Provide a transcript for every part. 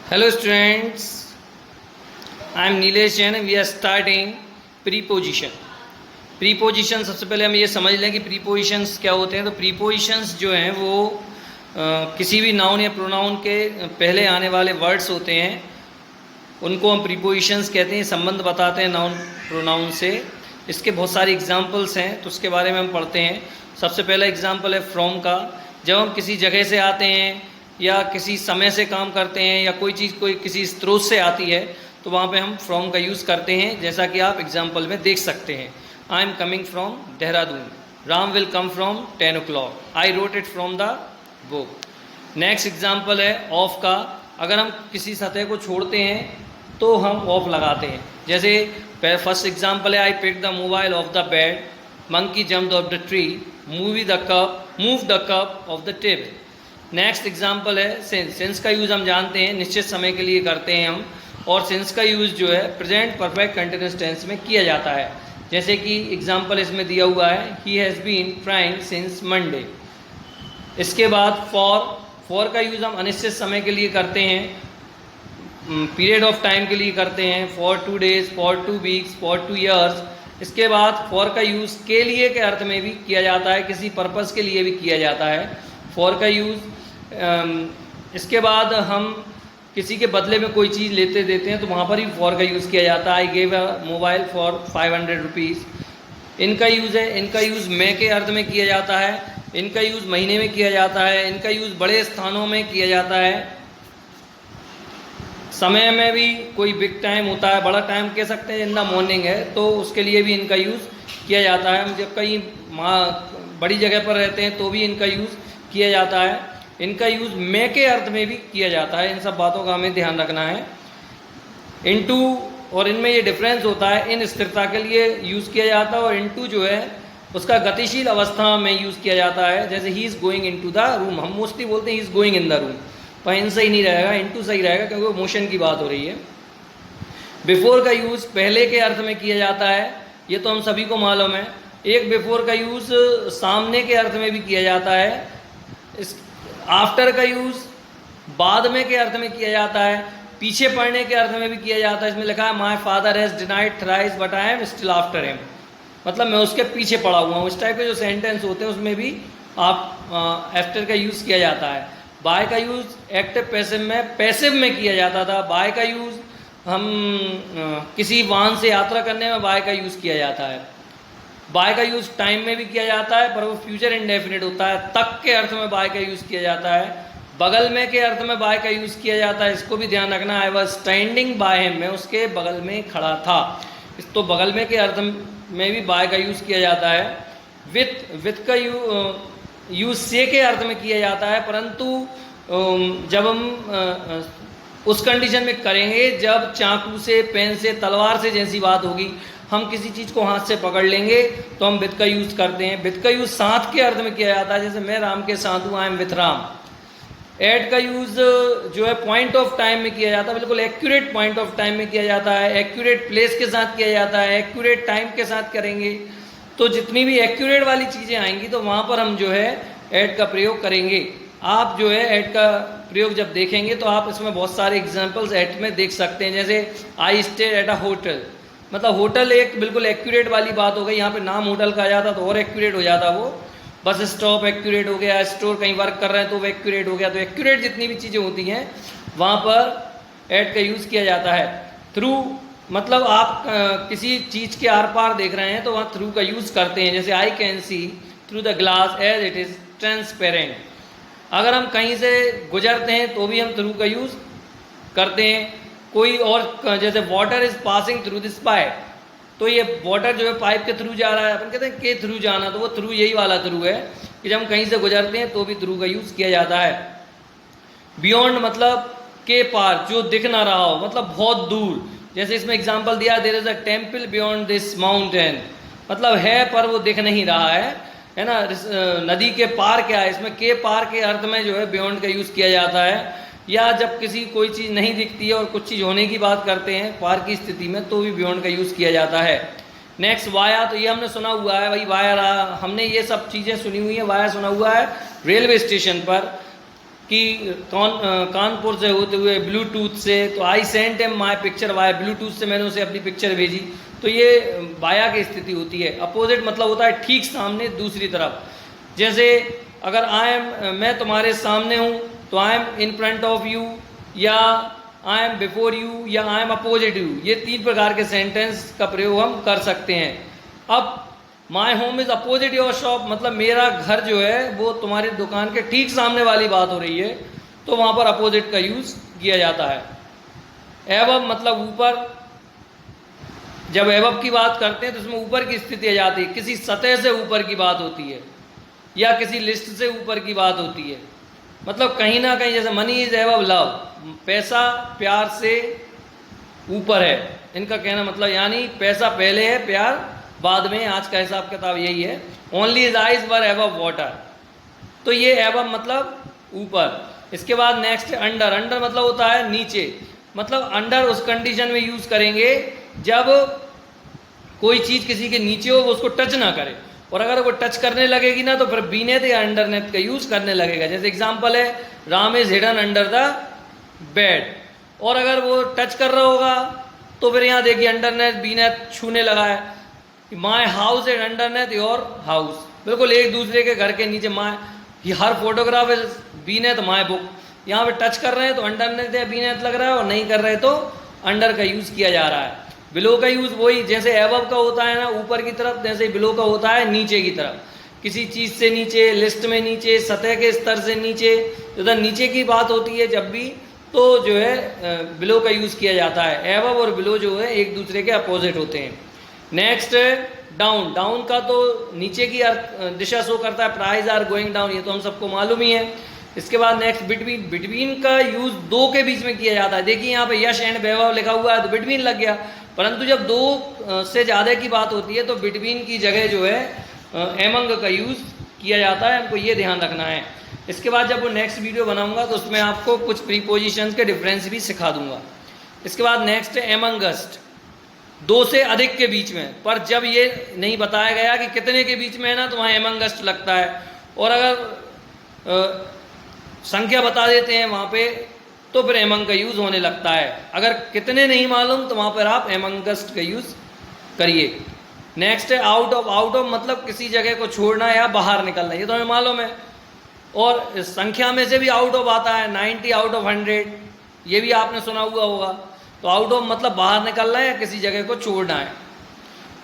Hello students, I am Nilesh Jain and we are starting preposition. Preposition सबसे पहले हम ये समझ लें कि प्रीपोजिशंस क्या होते हैं। तो प्रीपोजिशंस जो हैं वो किसी भी नाउन या प्रोनाउन के पहले आने वाले वर्ड्स होते हैं, उनको हम प्रीपोजिशंस कहते हैं। संबंध बताते हैं नाउन प्रोनाउन से। इसके बहुत सारे एग्जांपल्स हैं तो उसके बारे में हम पढ़ते हैं। सबसे पहला एग्जांपल है फ्रॉम का। जब हम किसी जगह से आते हैं या किसी समय से काम करते हैं या कोई चीज़ कोई किसी स्रोत से आती है तो वहाँ पे हम फ्रॉम का यूज़ करते हैं, जैसा कि आप एग्जांपल में देख सकते हैं। I am coming from Dehradun, Ram will come from 10 o'clock, I wrote it from the book. Next example है ऑफ का। अगर हम किसी सतह को छोड़ते हैं तो हम ऑफ लगाते हैं। जैसे फर्स्ट एग्जांपल है I pick the mobile off the bed, monkey jumped off the tree, move the cup off the table. Next example है सिंस। सिंस का यूज़ हम जानते हैं निश्चित समय के लिए करते हैं हम, और सिंस का यूज़ जो है प्रेजेंट परफेक्ट कंटिन्यूअस टेंस में किया जाता है। जैसे कि एग्जांपल इसमें दिया हुआ है he has been trying since Monday. इसके बाद फॉर का यूज़ हम अनिश्चित समय के लिए करते हैं, पीरियड ऑफ टाइम के लिए करते हैं। For 2 days, for 2 weeks, for 2 years। इसके बाद फॉर का यूज़ के लिए के अर्थ में भी किया जाता है, किसी पर्पज़ के लिए भी किया जाता है फॉर का यूज़। इसके बाद हम किसी के बदले में कोई चीज़ लेते देते हैं तो वहाँ पर ही फॉर का यूज़ किया जाता है। I gave a mobile for 500 rupees। इनका यूज़ है, इनका यूज़ मैं के अर्थ में किया जाता है, इनका यूज़ महीने में किया जाता है, इनका यूज़ बड़े स्थानों में किया जाता है। समय में भी कोई बिग टाइम होता है, बड़ा टाइम कह सकते हैं, इन द मॉर्निंग है तो उसके लिए भी इनका यूज़ किया जाता है। हम जब कहीं बड़ी जगह पर रहते हैं तो भी इनका यूज़ किया जाता है। इनका यूज़ मैं के अर्थ में भी किया जाता है। इन सब बातों का हमें ध्यान रखना है। इनटू और इनमें ये डिफरेंस होता है, इन स्थिरता के लिए यूज़ किया जाता है और इनटू जो है उसका गतिशील अवस्था में यूज़ किया जाता है। जैसे he is going into the room, हम मोस्टली बोलते हैं he is going in the room, पर इन सही नहीं रहेगा, इनटू सही रहेगा क्योंकि वो मोशन की बात हो रही है। बिफोर का यूज़ पहले के अर्थ में किया जाता है, ये तो हम सभी को मालूम है। एक बिफोर का यूज़ सामने के अर्थ में भी किया जाता है। इस आफ्टर का यूज़ बाद में के अर्थ में किया जाता है, पीछे पड़ने के अर्थ में भी किया जाता है। इसमें लिखा है my father has denied thrice but I am still after him, मतलब मैं उसके पीछे पड़ा हुआ हूँ। इस टाइप के जो सेंटेंस होते हैं उसमें भी आप आफ्टर का यूज़ किया जाता है। बाय का यूज़ एक्टिव पैसिव में किया जाता था। बाय का यूज़ हम किसी वाहन से यात्रा करने में बाय का यूज़ किया जाता है। बाय का यूज़ टाइम में भी किया जाता है पर वो फ्यूचर इंडेफिनिट होता है। तक के अर्थ में बाय का यूज़ किया जाता है। बगल में के अर्थ में बाय का यूज़ किया जाता है, इसको भी ध्यान रखना। I was standing by him, मैं उसके बगल में खड़ा था। इस तो बगल में के अर्थ में भी बाय का यूज़ किया जाता है। विथ का यूज़ से के अर्थ में किया जाता है, परंतु जब हम उस कंडीशन में करेंगे जब चाकू से, पेन से, तलवार से जैसी बात होगी, हम किसी चीज़ को हाथ से पकड़ लेंगे तो हम विथ का यूज़ करते हैं। विथ का यूज़ साथ के अर्थ में किया जाता है, जैसे मैं राम के साथ हूँ, I am with Ram. At का यूज़ जो है पॉइंट ऑफ टाइम में किया जाता है, बिल्कुल एक्यूरेट पॉइंट ऑफ टाइम में किया जाता है। एक्यूरेट प्लेस के साथ किया जाता है, एक्यूरेट टाइम के साथ करेंगे तो जितनी भी एक्यूरेट वाली चीज़ें आएंगी तो वहाँ पर हम जो है एट का प्रयोग करेंगे। आप जो है एट का प्रयोग जब देखेंगे तो आप इसमें बहुत सारे एग्जाम्पल्स एट में देख सकते हैं। जैसे I stay at a hotel, मतलब होटल एक बिल्कुल एक्यूरेट वाली बात हो गई। यहाँ पे नाम होटल का आ जाता तो और एक्यूरेट हो जाता वो। बस स्टॉप एक्यूरेट हो गया, स्टोर कहीं वर्क कर रहे हैं तो वो एक्यूरेट हो गया। तो एक्यूरेट जितनी भी चीज़ें होती हैं वहाँ पर एट का यूज़ किया जाता है। थ्रू मतलब आप किसी चीज़ के आर पार देख रहे हैं तो वहाँ थ्रू का यूज़ करते हैं। जैसे I can see through the glass as it is transparent. अगर हम कहीं से गुजरते हैं तो भी हम थ्रू का यूज़ करते हैं। कोई और जैसे water is passing through this pipe, तो ये वाटर जो है पाइप के थ्रू जा रहा है, अपन कहते हैं के थ्रू जाना, तो वो थ्रू यही वाला थ्रू है कि जब हम कहीं से गुजरते हैं तो भी थ्रू का यूज़ किया जाता है। बियॉन्ड मतलब के पार, जो दिख ना रहा हो, मतलब बहुत दूर। जैसे इसमें एग्जाम्पल दिया there is a temple beyond this mountain, मतलब है पर वो दिख नहीं रहा है ना। नदी के पार क्या है, इसमें के पार के अर्थ में जो है बियॉन्ड का यूज़ किया जाता है। या जब किसी कोई चीज़ नहीं दिखती है और कुछ चीज़ होने की बात करते हैं पार की स्थिति में तो भी बियॉन्ड का यूज़ किया जाता है। नेक्स्ट वाया, तो ये हमने सुना हुआ है, वही वाया रहा, हमने ये सब चीज़ें सुनी हुई है। वाया सुना हुआ है रेलवे स्टेशन पर। कि कानपुर से होते हुए ब्लूटूथ से, तो I sent him my picture via, Bluetooth से मैंने उसे अपनी पिक्चर भेजी। तो ये वाया की स्थिति होती है। अपोजिट मतलब होता है ठीक सामने, दूसरी तरफ। जैसे अगर आई एम, मैं तुम्हारे सामने हूँ, तो I am in front of you, या आई एम बिफोर यू, या आई एम अपोजिट यू। ये 3 प्रकार के सेंटेंस का प्रयोग हम कर सकते हैं। अब my home is opposite your shop, मतलब मेरा घर जो है वो तुम्हारी दुकान के ठीक सामने वाली बात हो रही है, तो वहां पर अपोजिट का यूज किया जाता है। एबव मतलब ऊपर, जब एबव की बात करते हैं तो उसमें ऊपर की स्थिति आ जाती है, किसी सतह से ऊपर की बात होती है, या किसी लिस्ट से ऊपर की बात होती है। मतलब कहीं ना कहीं, जैसे मनी इज एबव लव, पैसा प्यार से ऊपर है, इनका कहना मतलब, यानी पैसा पहले है, प्यार बाद में। आज का हिसाब किताब यही है। Only his eyes were above water, तो ये एबव मतलब ऊपर। इसके बाद नेक्स्ट अंडर, अंडर मतलब होता है नीचे। मतलब अंडर उस कंडीशन में यूज करेंगे जब कोई चीज किसी के नीचे हो, वो उसको टच ना करे, और अगर वो टच करने लगेगी ना तो फिर बीनेथ या अंडरनेथ का यूज करने लगेगा। जैसे एग्जांपल है, Ram is hidden under the bed, और अगर वो टच कर रहा होगा तो फिर यहाँ देखिए अंडरनेथ बीनेथ छूने लगा है। My house is underneath your house, बिल्कुल एक दूसरे के घर के नीचे। My her photograph is beneath my book, यहाँ पे टच कर रहे हैं तो अंडरनेथ या बीनेथ लग रहा है, और नहीं कर रहे तो अंडर का यूज किया जा रहा है। बिलो का यूज वही, जैसे एबव का होता है ना ऊपर की तरफ, जैसे बिलो का होता है नीचे की तरफ। किसी चीज से नीचे, लिस्ट में नीचे, सतह के स्तर से नीचे, इधर नीचे की बात होती है जब भी, तो जो है बिलो का यूज किया जाता है। एबव और बिलो जो है एक दूसरे के अपोजिट होते हैं। नेक्स्ट डाउन, डाउन का तो नीचे की दिशा शो करता है, प्राइस आर गोइंग डाउन, ये तो हम सबको मालूम ही है। इसके बाद नेक्स्ट बिटवीन, बिटवीन का यूज दो के बीच में किया जाता है। देखिए यहाँ पे यश एंड वैभव लिखा हुआ है तो बिटवीन लग गया, परंतु जब दो से ज़्यादा की बात होती है तो बिटवीन की जगह जो है एमंग का यूज किया जाता है, हमको ये ध्यान रखना है। इसके बाद जब वो नेक्स्ट वीडियो बनाऊंगा तो उसमें आपको कुछ प्रीपोजिशंस के डिफरेंस भी सिखा दूंगा। इसके बाद नेक्स्ट एमंगस्ट, 2 से अधिक के बीच में, पर जब ये नहीं बताया गया कि कितने के बीच में है ना तो वहाँ एमंगस्ट लगता है, और अगर संख्या बता देते हैं वहाँ पे तो फिर एमंग का यूज होने लगता है। अगर कितने नहीं मालूम तो वहाँ पर आप एमंगस्ट का यूज करिए। नेक्स्ट है आउट ऑफ, आउट ऑफ मतलब किसी जगह को छोड़ना या बाहर निकलना, ये तो हमें मालूम है। और संख्या में से भी आउट ऑफ आता है, 90 आउट ऑफ 100, ये भी आपने सुना हुआ होगा। तो आउट ऑफ मतलब बाहर निकलना है या किसी जगह को छोड़ना है,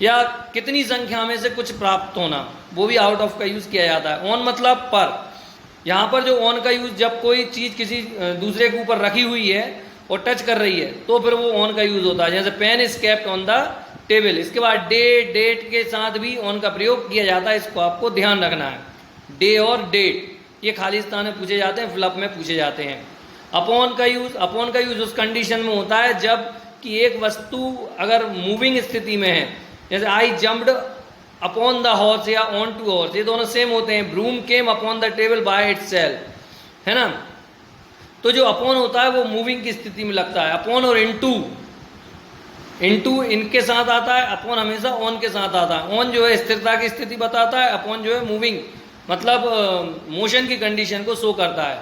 या कितनी संख्या में से कुछ प्राप्त होना, वो भी आउट ऑफ का यूज किया जाता है। ऑन मतलब पर, यहाँ पर जो ऑन का यूज, जब कोई चीज किसी दूसरे के ऊपर रखी हुई है और टच कर रही है तो फिर वो ऑन का यूज होता है। जैसे pen is kept on the table. इसके बाद डे, डेट के साथ भी ऑन का प्रयोग किया जाता है, इसको आपको ध्यान रखना है। डे और डेट ये खालिस्तान में पूछे जाते हैं, फ्लप में पूछे जाते हैं। अपॉन का यूज, अपॉन का यूज उस कंडीशन में होता है जब कि एक वस्तु अगर मूविंग स्थिति में है, जैसे I jumped upon the horse या ऑन टू हॉर्स, ये दोनों सेम होते हैं। Broom came upon the table by itself, है ना। तो जो अपॉन होता है वो मूविंग की स्थिति में लगता है। अपॉन और इनटू, इनटू इनके साथ आता है, अपॉन हमेशा ऑन के साथ आता है। ऑन जो है स्थिरता की स्थिति बताता है, अपॉन जो है मूविंग मतलब मोशन की कंडीशन को शो करता है।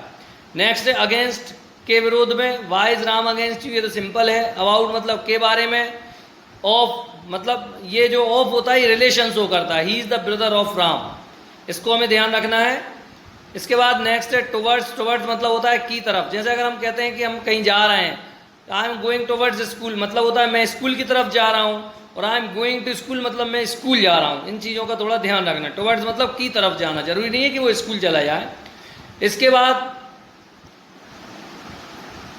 नेक्स्ट है अगेंस्ट, के विरोध में। Why is Ram against you, ये तो सिंपल है। अबाउट मतलब के बारे में। ऑफ मतलब ये जो ऑफ होता है ये रिलेशन शो करता है, he is the brother of Ram, इसको हमें ध्यान रखना है। इसके बाद नेक्स्ट है टुवर्ड्स, टुवर्ड्स मतलब होता है की तरफ। जैसे अगर हम कहते हैं कि हम कहीं जा रहे हैं, आई एम गोइंग टुवर्ड्स स्कूल मतलब होता है मैं स्कूल की तरफ जा रहा हूँ, और I am going to school मतलब मैं स्कूल जा रहा हूँ। इन चीज़ों का थोड़ा ध्यान रखना। टुवर्ड्स मतलब की तरफ जाना, जरूरी नहीं है कि वो स्कूल चला जाए। इसके बाद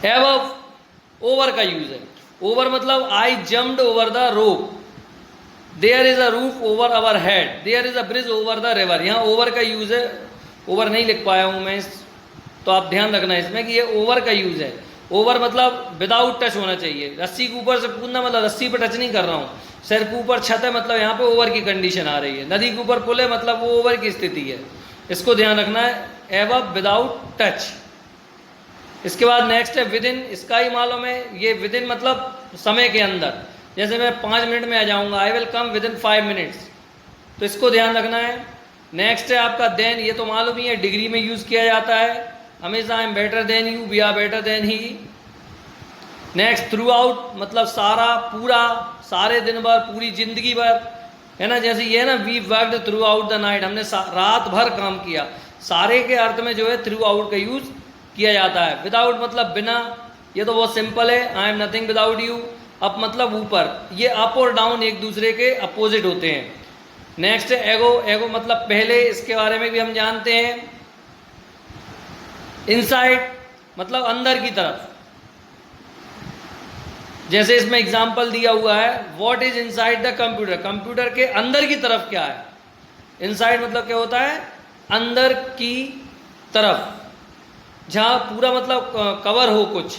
एबव, ओवर का यूज है। ओवर मतलब I jumped over the rope, there is a roof over our head, there is a bridge over the river. यहाँ ओवर का यूज है, ओवर नहीं लिख पाया हूँ मैं, तो आप ध्यान रखना इसमें कि ये ओवर का यूज है। ओवर मतलब विदाउट टच होना चाहिए। रस्सी के ऊपर से कूदना मतलब रस्सी पर टच नहीं कर रहा हूँ। सर के ऊपर छत है मतलब यहाँ पे ओवर की कंडीशन आ रही है। नदी के ऊपर पुल है मतलब वो ओवर की स्थिति है, इसको ध्यान रखना है। Above without touch. इसके बाद नेक्स्ट है विद इन, इसका ही मालूम है, ये विद इन मतलब समय के अंदर। जैसे मैं 5 मिनट में आ जाऊँगा, I will come with in 5 minutes, तो इसको ध्यान रखना है। नेक्स्ट है आपका देन, ये तो मालूम ही है, डिग्री में यूज़ किया जाता है। हमेशा I am better than you, we are better than he. Next throughout मतलब सारा, पूरा, सारे दिन भर, पूरी जिंदगी भर, है ना। जैसे ये है ना, we worked throughout the night, हमने रात भर काम किया। सारे के अर्थ में जो है थ्रू आउट का यूज किया जाता है। विदाउट मतलब बिना, ये तो बहुत सिंपल है, I am nothing without you. Up मतलब ऊपर, ये अप और डाउन एक दूसरे के अपोजिट होते हैं। नेक्स्ट है एगो, एगो मतलब पहले, इसके बारे में भी हम जानते हैं। इनसाइड मतलब अंदर की तरफ, जैसे इसमें एग्जाम्पल दिया हुआ है, what is inside the computer, computer के अंदर की तरफ क्या है। इनसाइड मतलब क्या होता है, अंदर की तरफ, जहां पूरा मतलब कवर हो कुछ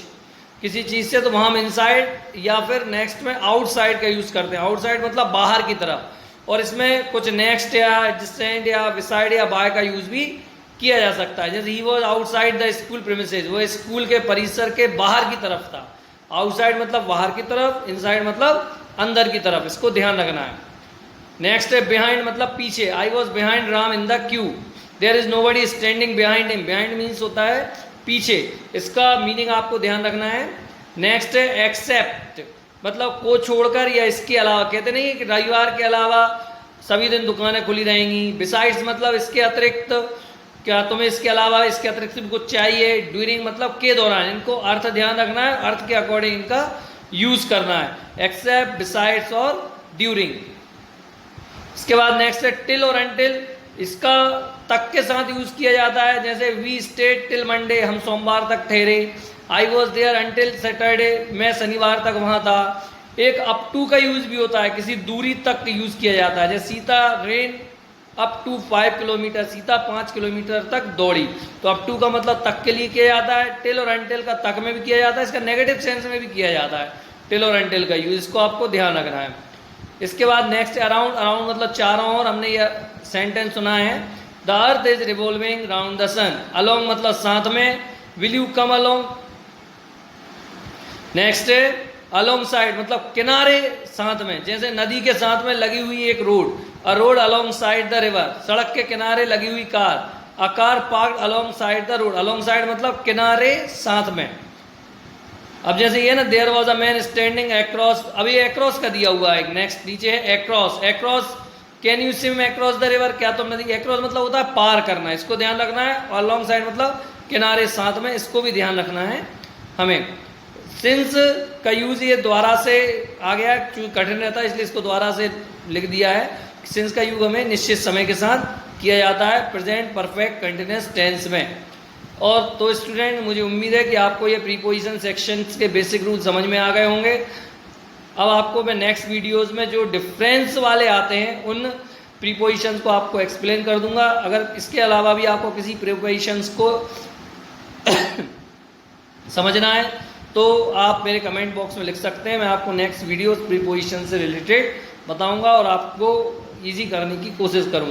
किसी चीज से, तो वहां हम इनसाइड, या फिर नेक्स्ट में आउटसाइड का यूज करते हैं। आउटसाइड मतलब बाहर की तरफ, और इसमें कुछ नेक्स्ट या डिस्टेंट या बिसाइड या बाय का यूज भी किया जा सकता है। जैसे he was outside the school premises, वो स्कूल के परिसर के बाहर की तरफ था। आउटसाइड मतलब बाहर की तरफ, इनसाइड मतलब अंदर की तरफ, इसको ध्यान रखना है। नेक्स्ट है बिहाइंड मतलब पीछे, I was behind Ram in the queue, there is nobody standing behind him. Behind means होता है पीछे, इसका मीनिंग आपको ध्यान रखना है। नेक्स्ट है एक्सेप्ट मतलब को छोड़कर या इसके अलावा, कहते नहीं कि रविवार के अलावा सभी दिन दुकानें खुली रहेंगी। बिसाइड्स मतलब इसके अतिरिक्त, क्या तुम्हें इसके अलावा, इसके अतिरिक्त भी कुछ चाहिए। ड्यूरिंग मतलब के दौरान, इनको अर्थ ध्यान रखना है, अर्थ के अकॉर्डिंग इनका यूज करना है। एक्सेप्ट, बिसाइड्स और ड्यूरिंग। इसके बाद नेक्स्ट है टिल और अनटिल, इसका तक के साथ यूज किया जाता है। जैसे वी स्टेड टिल मंडे, हम सोमवार तक ठहरे। I was there until Saturday, मैं शनिवार तक वहां था। एक अप टू का यूज भी होता है, किसी दूरी तक यूज किया जाता है। जैसे Sita ran up to 5 kilometer, Sita 5 kilometer तक दौड़ी, तो अप टू का मतलब तक के लिए किया जाता है। टिल और अनटिल का तक में भी किया जाता है, इसका नेगेटिव सेंस में भी किया जाता है टिल और अनटिल का यूज, इसको आपको ध्यान रखना है। इसके बाद नेक्स्ट अराउंड, अराउंड मतलब चारों ओर, हमने यह सेंटेंस सुना है, the earth is revolving round the sun. Along मतलब साथ में, will you come along. Next है अलोंग साइड मतलब किनारे साथ में, जैसे नदी के साथ में लगी हुई एक road, a road alongside the river, सड़क के किनारे लगी हुई car, a car parked alongside the road. Alongside मतलब किनारे साथ में। अब जैसे ये ना, there was a man standing across, अभी अक्रॉस का दिया हुआ है। नेक्स्ट नीचे है across, across can you swim across the river, क्या तुम नदी, अक्रॉस मतलब होता है पार करना, इसको ध्यान रखना है। और अलोंग साइड मतलब किनारे साथ में, इसको भी ध्यान रखना है हमें। सिंस का यूज ये द्वारा से आ गया, क्योंकि कठिन रहता है इसलिए इसको द्वारा से लिख दिया है। सिंस का यूज हमें निश्चित समय के साथ किया जाता है प्रेजेंट परफेक्ट कंटिन्यूअस टेंस में। और तो स्टूडेंट, मुझे उम्मीद है कि आपको ये प्रीपोजिशन सेक्शंस के बेसिक रूल समझ में आ गए होंगे। अब आपको मैं नेक्स्ट वीडियोस में जो डिफरेंस वाले आते हैं उन प्रीपोजिशंस को आपको एक्सप्लेन कर दूंगा। अगर इसके अलावा भी आपको किसी प्रीपोजिशंस को समझना है तो आप मेरे कमेंट बॉक्स में लिख सकते हैं, मैं आपको नेक्स्ट वीडियो प्रीपोजिशन से रिलेटेड बताऊंगा और आपको इजी करने की कोशिश करूंगा।